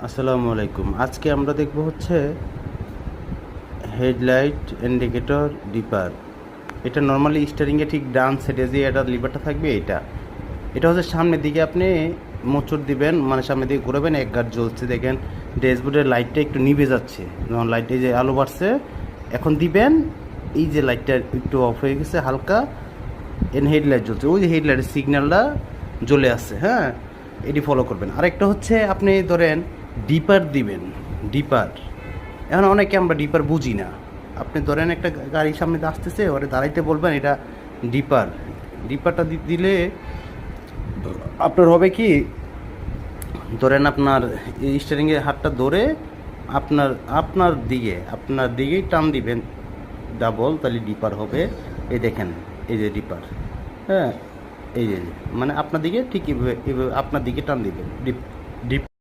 আসসালামু আলাইকুম। আজকে আমরা দেখব হচ্ছে হেডলাইট ইন্ডিকেটর ডিপার। এটা নর্মালি স্টিয়ারিংয়ে ঠিক ডান সাইডে যে এটা লিভারটা থাকবে এটা হচ্ছে সামনের দিকে আপনি মোচড় দিবেন, মানে সামনের দিকে ঘুরাবেন, এক গার্ড জ্বলছে দেখেন, ড্যাশবোর্ডের লাইটটা একটু নিভে যাচ্ছে, যখন লাইটে যে আলো বাড়ছে এখন দিবেন, এই যে লাইটটা একটু অফ হয়ে গেছে হালকা, হেডলাইট জ্বলছে, ওই যে হেডলাইটের সিগন্যালটা জ্বলে আসছে। হ্যাঁ, এটি ফলো করবেন। আরেকটা হচ্ছে আপনি ধরেন ডিপার দিবেন, ডিপার। এখন অনেকে আমরা ডিপার বুঝি না। আপনি ধরেন একটা গাড়ির সামনে দিয়ে আসতেছে, ওরে দাঁড়াইতে বলবেন এটা ডিপার। ডিপারটা দিলে আপনার হবে কি, ধরেন আপনার স্টিয়ারিংয়ের হাতটা ধরে আপনার আপনার দিকেই টান দিবেন ডাবল, তাহলে ডিপার হবে। এই দেখেন, এই যে ডিপার। হ্যাঁ, এই যে মানে আপনার দিকে ঠিক এভাবে আপনার দিকে টান দিবেন ডিপ ডিপ